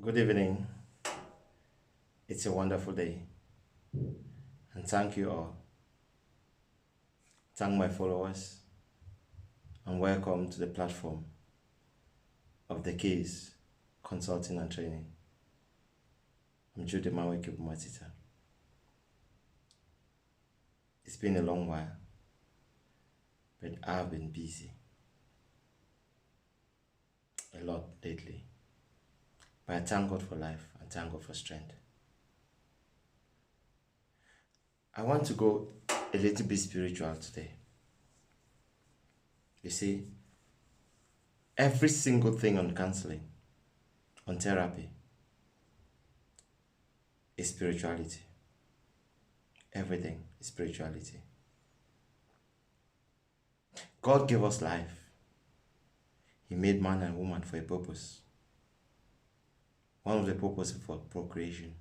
Good evening. It's a wonderful day. And thank you all. Thank my followers and welcome to the platform of the case consulting and training. I'm Jude Matita. It's been a long while, but I've been busy a lot lately. But I thank God for life and thank God for strength. I want to go a little bit spiritual today. You see, every single thing on counseling, on therapy, is spirituality. Everything is spirituality. God gave us life. He made man and woman for a purpose. One of the purposes for procreation.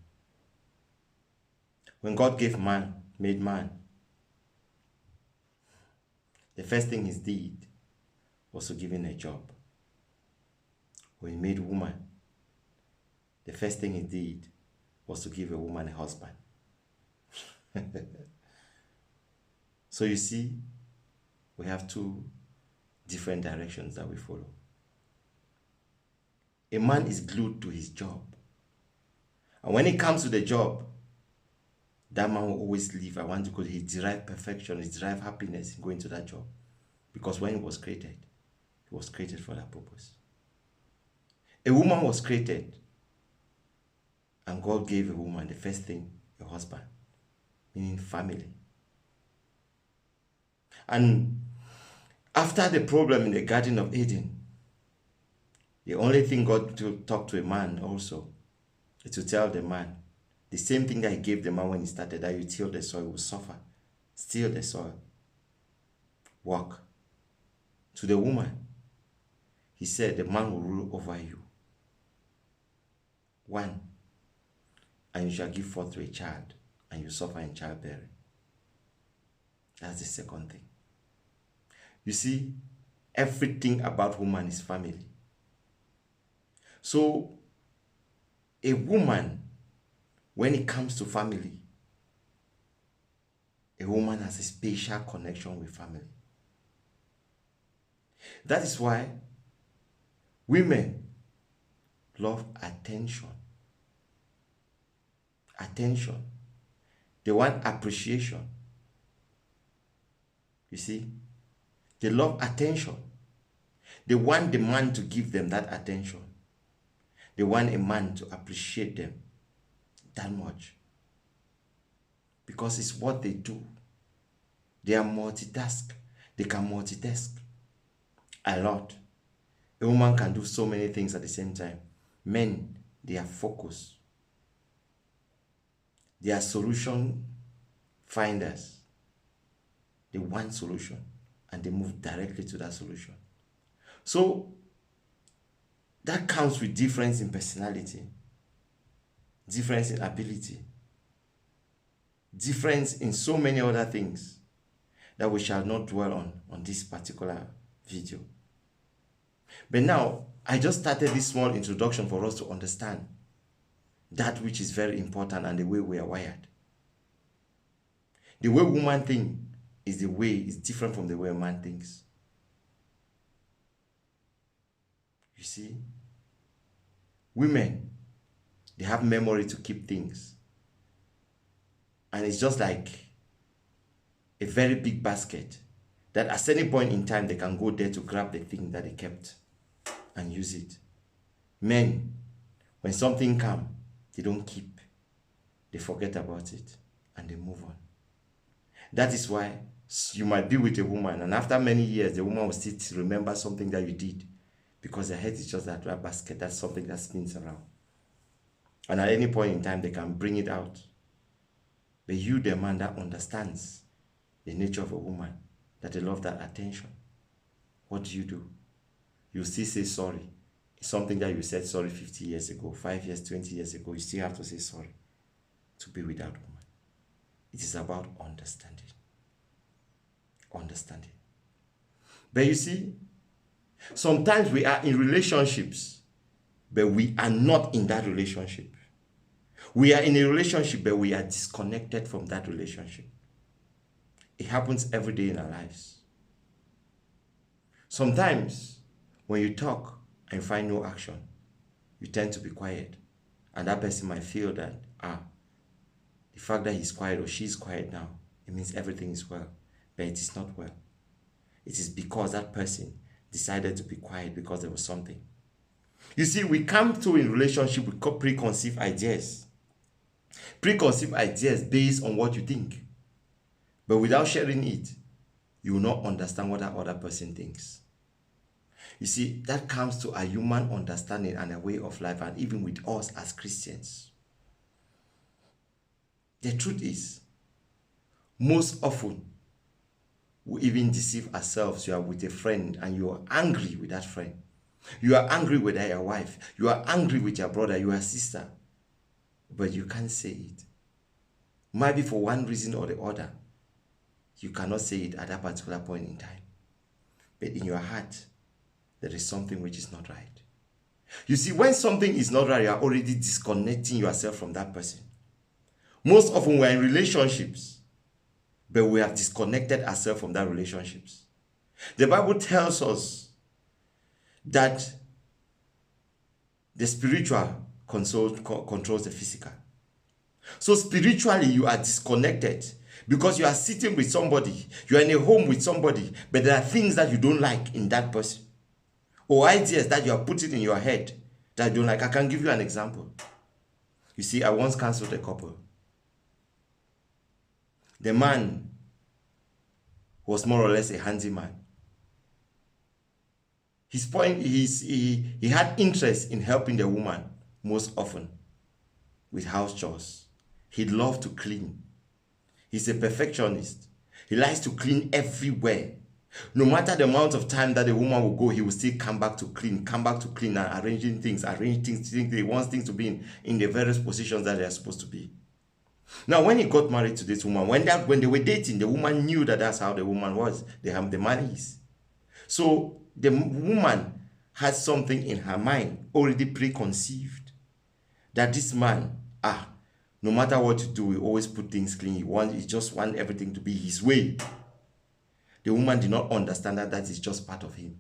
When God made man, the first thing he did was to give him a job. When he made woman, the first thing he did was to give a woman a husband. So you see, we have two different directions that we follow. A man is glued to his job. And when it comes to the job, that man will always live. I want to call it, he derived perfection, he derived happiness in going to that job. Because when he was created for that purpose. A woman was created, and God gave a woman the first thing, a husband, meaning family. And after the problem in the Garden of Eden, the only thing God to talk to a man also is to tell the man the same thing that he gave the man when he started, that you till the soil will suffer. Still the soil. Work. To the woman, he said the man will rule over you. One, and you shall give forth to a child, and you suffer in childbearing. That's the second thing. You see, everything about woman is family. So, a woman, when it comes to family, a woman has a special connection with family. That is why women love attention. Attention. They want appreciation. You see? They love attention. They want the man to give them that attention. They want a man to appreciate them that much. Because it's what they do. They are multitask. They can multitask a lot. A woman can do so many things at the same time. Men, they are focused. They are solution finders. They want solution and they move directly to that solution. So that comes with difference in personality, difference in ability, difference in so many other things that we shall not dwell on this particular video. But now, I just started this small introduction for us to understand that which is very important and the way we are wired. The way woman thinks is different from the way a man thinks. You see, women, they have memory to keep things. And it's just like a very big basket that at any point in time they can go there to grab the thing that they kept and use it. Men, when something comes, they don't keep. They forget about it and they move on. That is why you might be with a woman and after many years, the woman will still remember something that you did because their head is just that basket. That's something that spins around. And at any point in time, they can bring it out. But you, the man that understands the nature of a woman, that they love that attention, what do? You still say sorry. It's something that you said sorry 50 years ago, 5 years, 20 years ago. You still have to say sorry to be with that woman. It is about understanding. Understanding. But you see, sometimes we are in relationships but we are not in that relationship. We are in a relationship, but we are disconnected from that relationship. It happens every day in our lives. Sometimes, when you talk and find no action, you tend to be quiet. And that person might feel that, the fact that he's quiet or she's quiet now, it means everything is well. But it is not well. It is because that person decided to be quiet because there was something. You see, we come to a relationship with preconceived ideas. Preconceived ideas based on what you think. But without sharing it, you will not understand what that other person thinks. You see, that comes to a human understanding and a way of life, and even with us as Christians. The truth is, most often, we even deceive ourselves. You are with a friend and you are angry with that friend. You are angry with your wife. You are angry with your brother, your sister. But you can't say it. Maybe for one reason or the other, you cannot say it at that particular point in time. But in your heart, there is something which is not right. You see, when something is not right, you are already disconnecting yourself from that person. Most often we're in relationships, but we have disconnected ourselves from that relationships. The Bible tells us that the spiritual controls the physical. So spiritually, you are disconnected because you are sitting with somebody, you are in a home with somebody, but there are things that you don't like in that person, or ideas that you are putting in your head that you don't like. I can give you an example. You see, I once counseled a couple. The man was more or less a handyman. His point is he had interest in helping the woman most often with house chores. He loved to clean. He's a perfectionist. He likes to clean everywhere. No matter the amount of time that the woman will go, he will still come back to clean and arrange things. He wants things to be in the various positions that they are supposed to be. Now, when he got married to this woman, when they were dating, the woman knew that that's how the woman was. They have the man is. So the woman had something in her mind already preconceived that this man, no matter what you do, he always put things clean. He just want everything to be his way. The woman did not understand that is just part of him.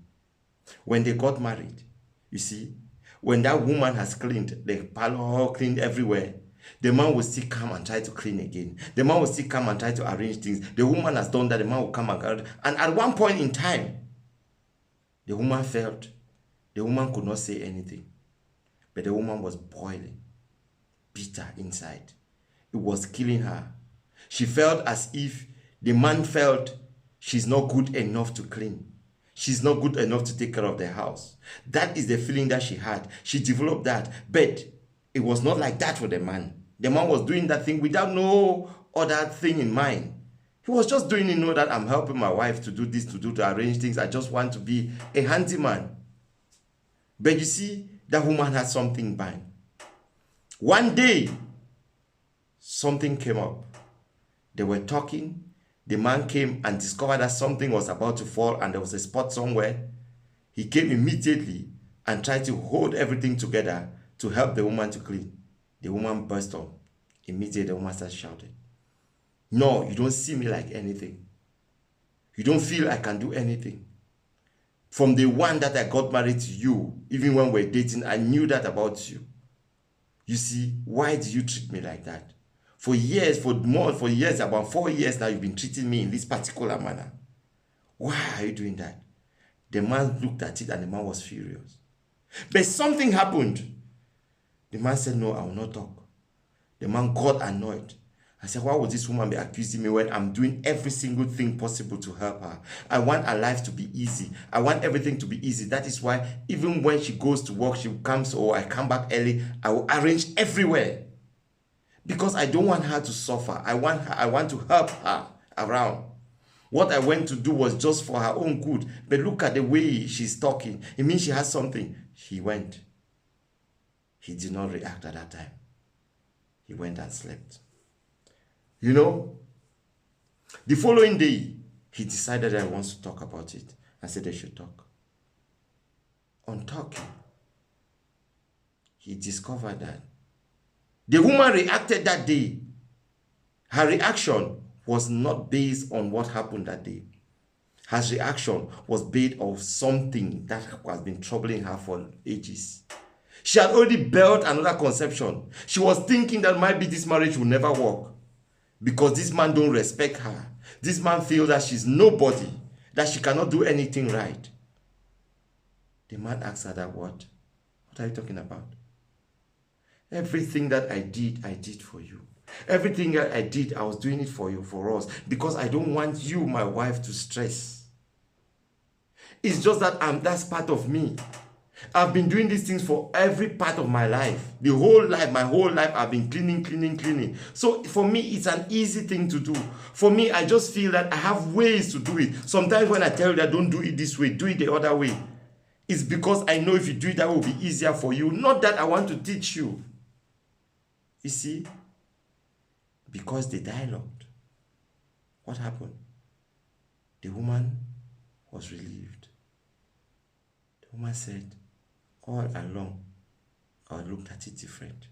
When they got married, you see, when that woman has cleaned the parlor, cleaned everywhere, the man will still come and try to clean again. The man will still come and try to arrange things. The woman has done that. The man will come and at one point in time, the woman felt the woman could not say anything. But the woman was boiling, bitter inside. It was killing her. She felt as if the man felt she's not good enough to clean. She's not good enough to take care of the house. That is the feeling that she had. She developed that. But it was not like that for the man. The man was doing that thing without no other thing in mind. He was just doing it, that I'm helping my wife to do this, to arrange things. I just want to be a handyman. But you see, that woman had something in mind. One day, something came up. They were talking. The man came and discovered that something was about to fall and there was a spot somewhere. He came immediately and tried to hold everything together to help the woman to clean. The woman burst up. Immediately, the woman started shouting, "No, you don't see me like anything. You don't feel I can do anything. From the one that I got married to you, even when we're dating, I knew that about you. You see, why do you treat me like that? For years, about 4 years now, you've been treating me in this particular manner. Why are you doing that?" The man looked at it and the man was furious. But something happened. The man said, "No, I will not talk." The man got annoyed. I said, "Why would this woman be accusing me when I'm doing every single thing possible to help her? I want her life to be easy. I want everything to be easy. That is why even when she goes to work, she comes or I come back early, I will arrange everywhere. Because I don't want her to suffer. I want to help her around. What I went to do was just for her own good. But look at the way she's talking. It means she has something." He went. He did not react at that time. He went and slept. The following day, he decided that he wants to talk about it. I said they should talk. On talking, he discovered that the woman reacted that day. Her reaction was not based on what happened that day. Her reaction was based on something that has been troubling her for ages. She had already built another conception. She was thinking that maybe this marriage will never work because this man don't respect her. This man feels that she's nobody, that she cannot do anything right. The man asked her that, what? What are you talking about? Everything that I did for you. Everything that I did, I was doing it for you, for us, because I don't want you, my wife, to stress. It's just that that's part of me. I've been doing these things for every part of my life. The whole life, my whole life, I've been cleaning. So for me, it's an easy thing to do. For me, I just feel that I have ways to do it. Sometimes when I tell you that don't do it this way, do it the other way, it's because I know if you do it, that will be easier for you. Not that I want to teach you. You see? Because they dialogued. What happened? The woman was relieved. The woman said, all along, I looked at it different.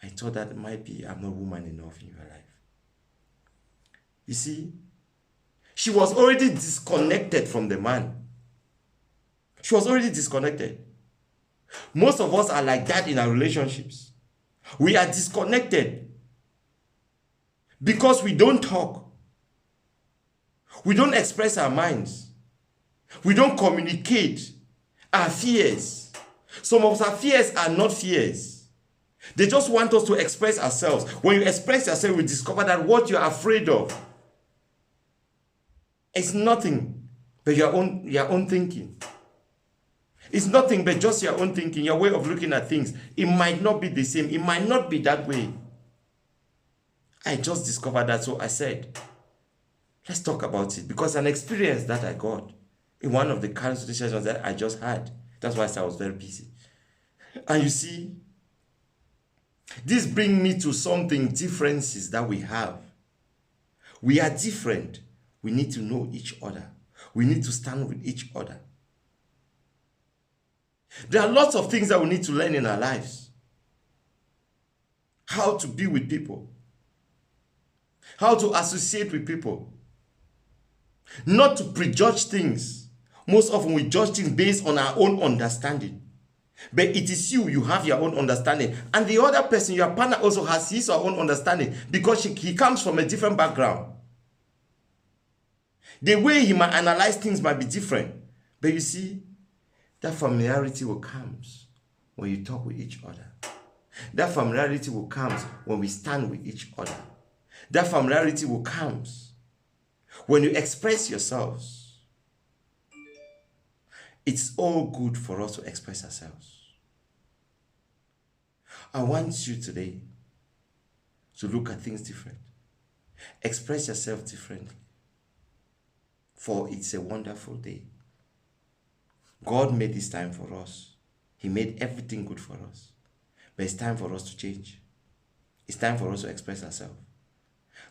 I thought that might be I'm not woman enough in your life. You see, she was already disconnected from the man. She was already disconnected. Most of us are like that in our relationships. We are disconnected because we don't talk. We don't express our minds. We don't communicate our fears. Some of our fears are not fears. They just want us to express ourselves. When you express yourself, you discover that what you are afraid of is nothing but your own thinking. It's nothing but just your own thinking, your way of looking at things. It might not be the same. It might not be that way. I just discovered that, so I said, let's talk about it, because an experience that I got in one of the counseling sessions that I just had. That's why I said I was very busy. And you see, this brings me to something, differences that we have. We are different. We need to know each other. We need to stand with each other. There are lots of things that we need to learn in our lives. How to be with people. How to associate with people. Not to prejudge things. Most often we judge things based on our own understanding. But it is you have your own understanding. And the other person, your partner, also has his or her own understanding because he comes from a different background. The way he might analyze things might be different. But you see, that familiarity will come when you talk with each other. That familiarity will come when we stand with each other. That familiarity will come when you express yourselves. It's all good for us to express ourselves. I want you today to look at things different. Express yourself differently. For it's a wonderful day. God made this time for us. He made everything good for us. But it's time for us to change. It's time for us to express ourselves.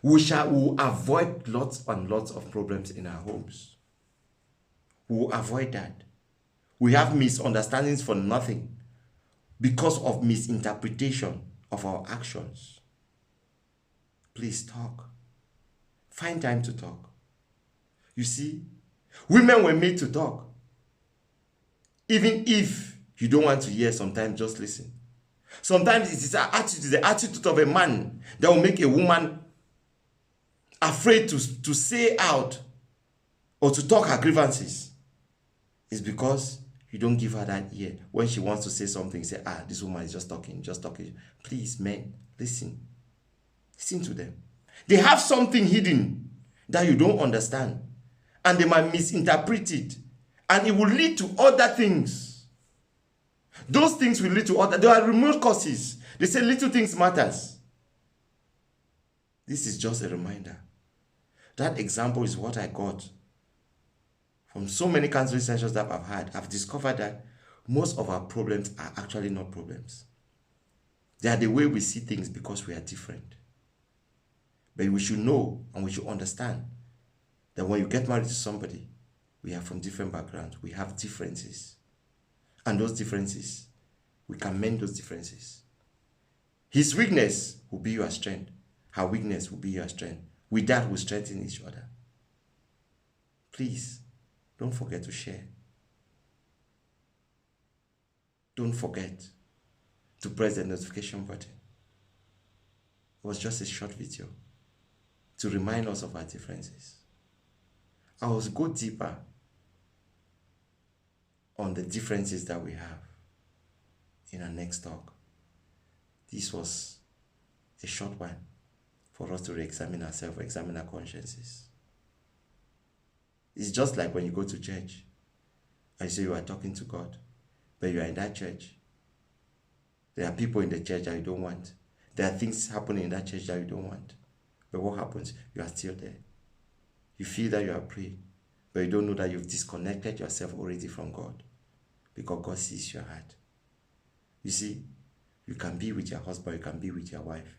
We will avoid lots and lots of problems in our homes. We will avoid that. We have misunderstandings for nothing because of misinterpretation of our actions. Please talk. Find time to talk. You see, women were made to talk. Even if you don't want to hear, sometimes just listen. Sometimes it is the attitude of a man that will make a woman afraid to say out or to talk her grievances. It's because you don't give her that ear. When she wants to say something, you say, this woman is just talking. Please, men, listen. Listen to them. They have something hidden that you don't understand. And they might misinterpret it. And it will lead to other things. Those things will lead to other. There are remote causes. They say little things matters. This is just a reminder. That example is what I got from so many counseling sessions that I've had. I've discovered that most of our problems are actually not problems. They are the way we see things because we are different. But we should know and we should understand that when you get married to somebody, we are from different backgrounds. We have differences. And those differences we can mend those differences. His weakness will be your strength. Her weakness will be your strength. With that, we'll strengthen each other. Please, don't forget to share. Don't forget to press the notification button. It was just a short video to remind us of our differences. I will go deeper on the differences that we have in our next talk. This was a short one for us to re-examine ourselves, examine our consciences. It's just like when you go to church and you say you are talking to God, but you are in that church. There are people in the church that you don't want. There are things happening in that church that you don't want. But what happens? You are still there. You feel that you are praying, but you don't know that you've disconnected yourself already from God, because God sees your heart. You see, you can be with your husband, you can be with your wife,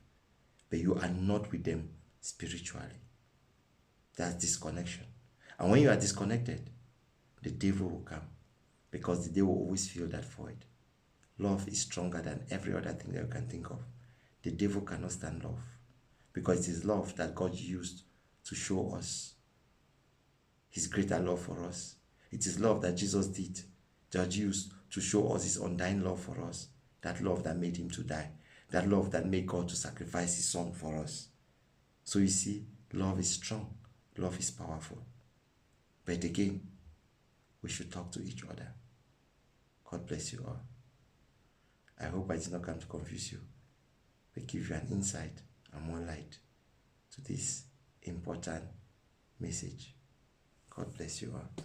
but you are not with them spiritually. That's disconnection. And when you are disconnected, the devil will come, because the devil will always feel that void. Love is stronger than every other thing that you can think of. The devil cannot stand love, because it is love that God used to show us his greater love for us. It is love that Jesus did, that used to show us his undying love for us. That love that made him to die. That love that made God to sacrifice his son for us. So you see, love is strong. Love is powerful. But again, we should talk to each other. God bless you all. I hope I did not come to confuse you, but give you an insight and more light to this important message. God bless you all.